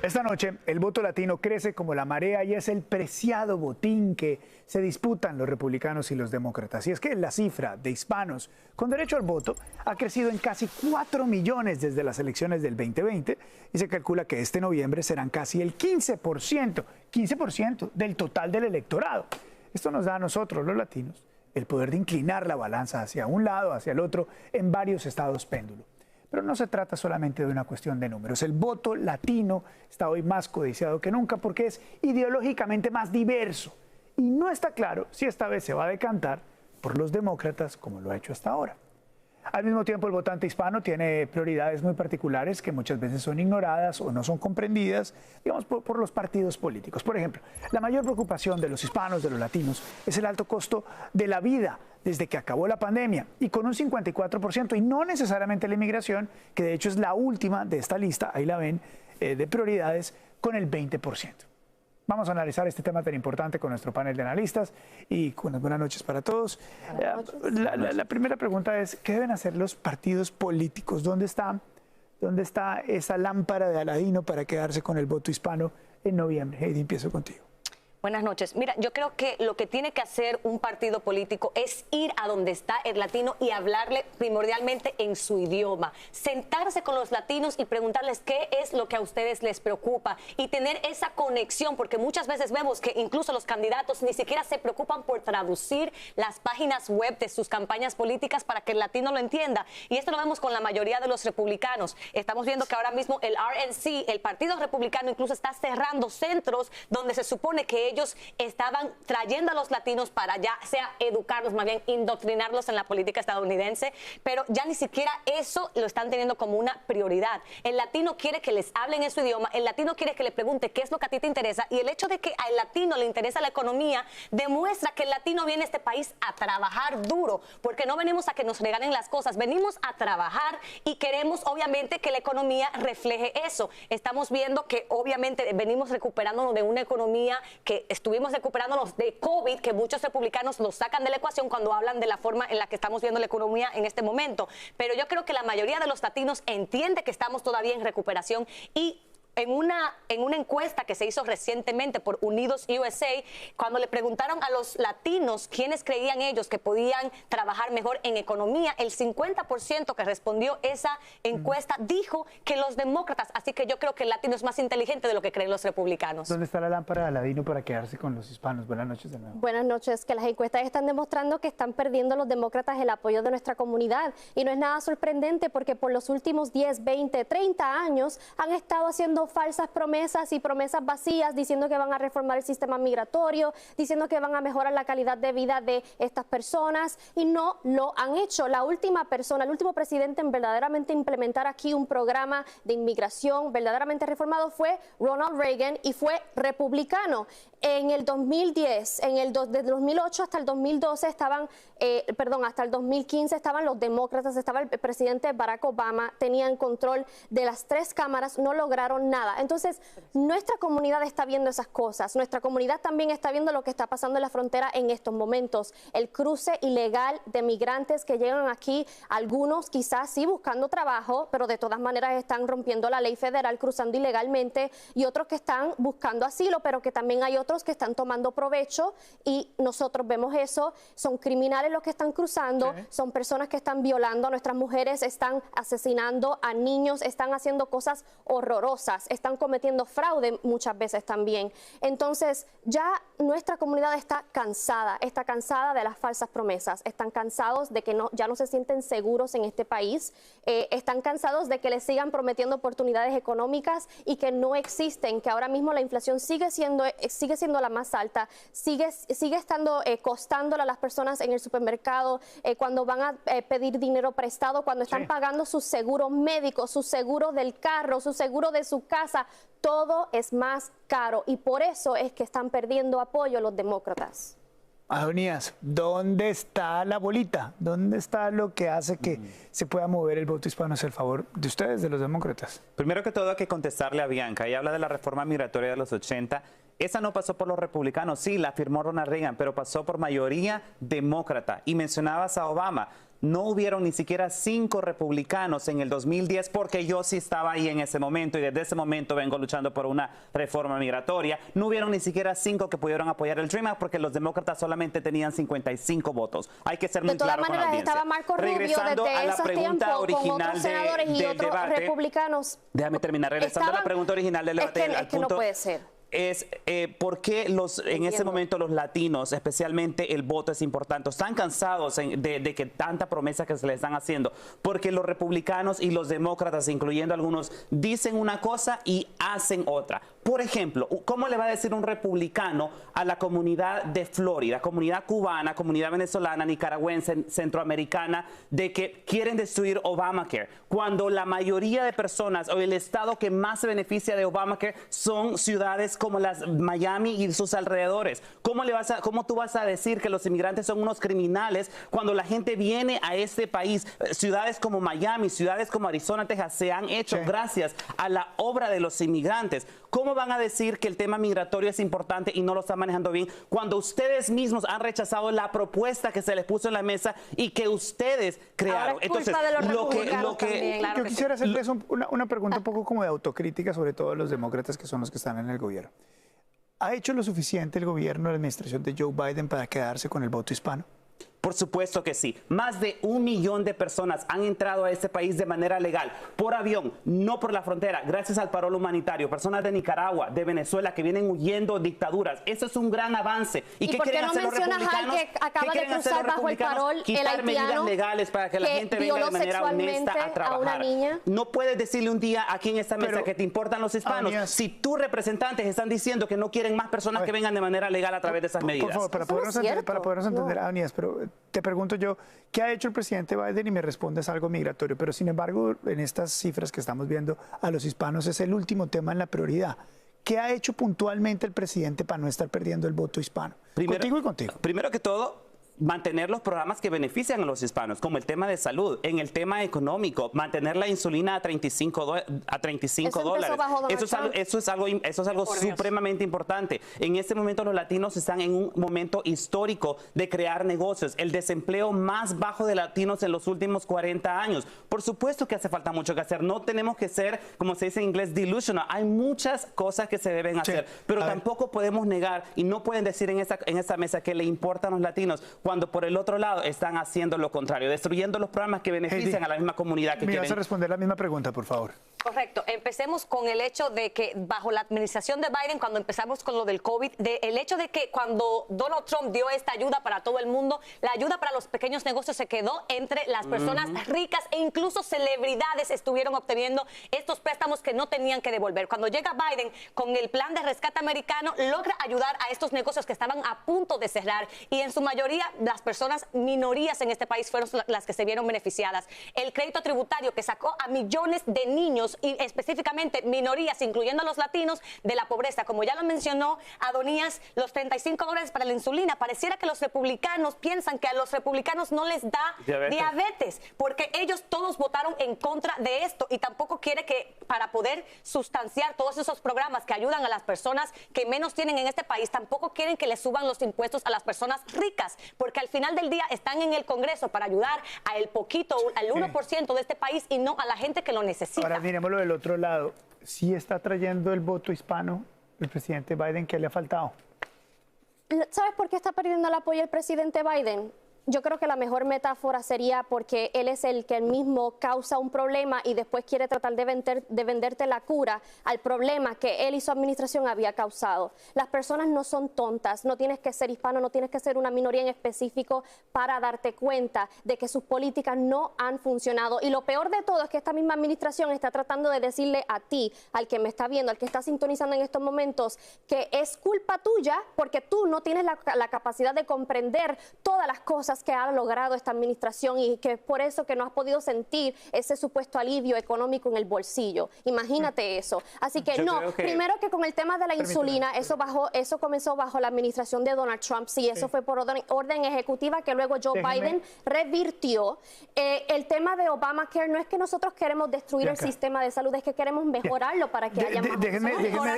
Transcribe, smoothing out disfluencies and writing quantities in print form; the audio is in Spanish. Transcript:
Esta noche, el voto latino crece como la marea y es el preciado botín que se disputan los republicanos y los demócratas. Y es que la cifra de hispanos con derecho al voto ha crecido en casi 4 millones desde las elecciones del 2020 y se calcula que este noviembre serán casi el 15% del total del electorado. Esto nos da a nosotros, los latinos, el poder de inclinar la balanza hacia un lado, hacia el otro, en varios estados péndulo. Pero no se trata solamente de una cuestión de números. El voto latino está hoy más codiciado que nunca porque es ideológicamente más diverso. Y no está claro si esta vez se va a decantar por los demócratas como lo ha hecho hasta ahora. Al mismo tiempo, el votante hispano tiene prioridades muy particulares que muchas veces son ignoradas o no son comprendidas, digamos, por los partidos políticos. Por ejemplo, la mayor preocupación de los hispanos, de los latinos, es el alto costo de la vida desde que acabó la pandemia y con un 54%, y no necesariamente la inmigración, que de hecho es la última de esta lista, ahí la ven, de prioridades, con el 20%. Vamos a analizar este tema tan importante con nuestro panel de analistas y con las buenas noches para todos. La primera pregunta es, ¿qué deben hacer los partidos políticos? ¿Dónde está esa lámpara de Aladino para quedarse con el voto hispano en noviembre? Heidi, empiezo contigo. Buenas noches. Mira, yo creo que lo que tiene que hacer un partido político es ir a donde está el latino y hablarle primordialmente en su idioma. Sentarse con los latinos y preguntarles qué es lo que a ustedes les preocupa y tener esa conexión, porque muchas veces vemos que incluso los candidatos ni siquiera se preocupan por traducir las páginas web de sus campañas políticas para que el latino lo entienda. Y esto lo vemos con la mayoría de los republicanos. Estamos viendo que ahora mismo el RNC, el Partido Republicano, incluso está cerrando centros donde se supone que ellos estaban trayendo a los latinos para ya sea educarlos, más bien indoctrinarlos en la política estadounidense, pero ya ni siquiera eso lo están teniendo como una prioridad. El latino quiere que les hablen en su idioma, el latino quiere que le pregunte qué es lo que a ti te interesa, y el hecho de que al latino le interesa la economía demuestra que el latino viene a este país a trabajar duro, porque no venimos a que nos regalen las cosas, venimos a trabajar y queremos obviamente que la economía refleje eso. Estamos viendo que obviamente venimos recuperándonos de una economía que estuvimos recuperándonos de COVID, que muchos republicanos lo sacan de la ecuación cuando hablan de la forma en la que estamos viendo la economía en este momento. Pero yo creo que la mayoría de los latinos entiende que estamos todavía en recuperación, y en una encuesta que se hizo recientemente por Unidos USA, cuando le preguntaron a los latinos quiénes creían ellos que podían trabajar mejor en economía, el 50% que respondió esa encuesta dijo que los demócratas. Así que yo creo que el latino es más inteligente de lo que creen los republicanos. ¿Dónde está la lámpara de Aladino para quedarse con los hispanos? Buenas noches de nuevo. Buenas noches. Que las encuestas están demostrando que están perdiendo los demócratas el apoyo de nuestra comunidad. Y no es nada sorprendente porque por los últimos 10, 20, 30 años han estado haciendo falsas promesas y promesas vacías, diciendo que van a reformar el sistema migratorio, diciendo que van a mejorar la calidad de vida de estas personas, y no lo han hecho. La última persona, el último presidente en verdaderamente implementar aquí un programa de inmigración verdaderamente reformado fue Ronald Reagan, y fue republicano. En el 2010, desde 2008 hasta el 2012 estaban, hasta el 2015 estaban los demócratas, estaba el presidente Barack Obama, tenían control de las 3 cámaras, no lograron nada. Entonces, nuestra comunidad está viendo esas cosas, nuestra comunidad también está viendo lo que está pasando en la frontera en estos momentos, el cruce ilegal de migrantes que llegan aquí, algunos quizás sí buscando trabajo, pero de todas maneras están rompiendo la ley federal, cruzando ilegalmente, y otros que están buscando asilo, pero que también hay otros que están tomando provecho, y nosotros vemos eso. Son criminales los que están cruzando, son personas que están violando a nuestras mujeres, están asesinando a niños, están haciendo cosas horrorosas, están cometiendo fraude muchas veces también. Entonces ya nuestra comunidad está cansada de las falsas promesas, están cansados de que ya no se sienten seguros en este país, están cansados de que les sigan prometiendo oportunidades económicas y que no existen, que ahora mismo la inflación sigue siendo la más alta, sigue estando costándole a las personas en el supermercado, cuando van a pedir dinero prestado, cuando están pagando sus seguros médicos, su seguro del carro, su seguro de su casa, todo es más caro, y por eso es que están perdiendo apoyo los demócratas. Adonías, ¿dónde está la bolita? ¿Dónde está lo que hace que se pueda mover el voto hispano hacia el favor de ustedes, de los demócratas? Primero que todo hay que contestarle a Bianca. Ella habla de la reforma migratoria de los 80 esa no pasó por los republicanos, sí, la firmó Ronald Reagan, pero pasó por mayoría demócrata. Y mencionabas a Obama. No hubieron ni siquiera 5 republicanos en el 2010 porque yo sí estaba ahí en ese momento y desde ese momento vengo luchando por una reforma migratoria. No hubieron ni siquiera 5 que pudieron apoyar el Dream Act porque los demócratas solamente tenían 55 votos. Hay que ser muy claro con la audiencia. Estaba Marco Rubio regresando desde a la esos pregunta tiempos, original con otros senadores y otros debate, republicanos. Déjame terminar. Regresando a la pregunta original del debate. Es que no puede ser. Es por qué en ese momento los latinos, especialmente el voto es importante. Están cansados de que tanta promesa que se les están haciendo, porque los republicanos y los demócratas, incluyendo algunos, dicen una cosa y hacen otra. Por ejemplo, ¿cómo le va a decir un republicano a la comunidad de Florida, comunidad cubana, comunidad venezolana, nicaragüense, centroamericana, de que quieren destruir Obamacare, cuando la mayoría de personas o el estado que más se beneficia de Obamacare son ciudades como las Miami y sus alrededores? ¿Cómo tú vas a decir que los inmigrantes son unos criminales cuando la gente viene a este país? Ciudades como Miami, ciudades como Arizona, Texas se han hecho gracias a la obra de los inmigrantes. ¿Cómo van a decir que el tema migratorio es importante y no lo están manejando bien cuando ustedes mismos han rechazado la propuesta que se les puso en la mesa y que ustedes crearon? Entonces, yo quisiera hacerles una pregunta un poco como de autocrítica, sobre todo a los demócratas que son los que están en el gobierno. ¿Ha hecho lo suficiente el gobierno, la administración de Joe Biden para quedarse con el voto hispano? Por supuesto que sí. Más de 1 millón de personas han entrado a este país de manera legal, por avión, no por la frontera, gracias al parol humanitario. Personas de Nicaragua, de Venezuela, que vienen huyendo dictaduras. Eso es un gran avance. ¿Y qué quieren hacer los republicanos? Que acaba de cruzar bajo el parol, quitar medidas legales para que la gente venga de manera honesta a trabajar. A una niña. No puedes decirle un día aquí en esta mesa que te importan los hispanos si tus representantes están diciendo que no quieren más personas que vengan de manera legal a través de esas medidas. Por favor, para podernos entender, Anías, pero te pregunto yo, ¿qué ha hecho el presidente Biden? Y me respondes algo migratorio, pero sin embargo, en estas cifras que estamos viendo, a los hispanos es el último tema en la prioridad. ¿Qué ha hecho puntualmente el presidente para no estar perdiendo el voto hispano? Contigo y contigo. Primero que todo, mantener los programas que benefician a los hispanos, como el tema de salud, en el tema económico, mantener la insulina a 35 dólares. Eso es algo supremamente importante. En este momento los latinos están en un momento histórico de crear negocios, el desempleo más bajo de latinos en los últimos 40 años. Por supuesto que hace falta mucho que hacer. No tenemos que ser, como se dice en inglés, delusional. Hay muchas cosas que se deben hacer, pero tampoco podemos negar y no pueden decir en esta mesa que le importan los latinos cuando por el otro lado están haciendo lo contrario, destruyendo los programas que benefician a la misma comunidad que quieren. ¿Me vas a responder la misma pregunta, por favor? Correcto. Empecemos con el hecho de que bajo la administración de Biden, cuando empezamos con lo del COVID, el hecho de que cuando Donald Trump dio esta ayuda para todo el mundo, la ayuda para los pequeños negocios se quedó entre las personas ricas e incluso celebridades estuvieron obteniendo estos préstamos que no tenían que devolver. Cuando llega Biden con el plan de rescate americano, logra ayudar a estos negocios que estaban a punto de cerrar y en su mayoría las personas minorías en este país fueron las que se vieron beneficiadas. El crédito tributario que sacó a millones de niños y específicamente minorías, incluyendo a los latinos, de la pobreza. Como ya lo mencionó Adonías, los 35 dólares para la insulina. Pareciera que los republicanos piensan que a los republicanos no les da diabetes, porque ellos todos votaron en contra de esto y tampoco quiere que para poder sustanciar todos esos programas que ayudan a las personas que menos tienen en este país, tampoco quieren que le suban los impuestos a las personas ricas, porque al final del día están en el Congreso para ayudar al 1% de este país y no a la gente que lo necesita. Ahora miremoslo del otro lado. ¿Sí está trayendo el voto hispano el presidente Biden? ¿Qué le ha faltado? ¿Sabes por qué está perdiendo el apoyo el presidente Biden? Yo creo que la mejor metáfora sería porque él es el que mismo causa un problema y después quiere tratar de venderte la cura al problema que él y su administración había causado. Las personas no son tontas, no tienes que ser hispano, no tienes que ser una minoría en específico para darte cuenta de que sus políticas no han funcionado. Y lo peor de todo es que esta misma administración está tratando de decirle a ti, al que me está viendo, al que está sintonizando en estos momentos, que es culpa tuya porque tú no tienes la capacidad de comprender todas las cosas que ha logrado esta administración y que es por eso que no has podido sentir ese supuesto alivio económico en el bolsillo. Imagínate eso. Así que primero que con el tema de la insulina, eso comenzó bajo la administración de Donald Trump, sí, eso fue por orden ejecutiva que luego Joe Biden revirtió. El tema de Obamacare no es que nosotros queremos destruir el sistema de salud, es que queremos mejorarlo para que haya más personas.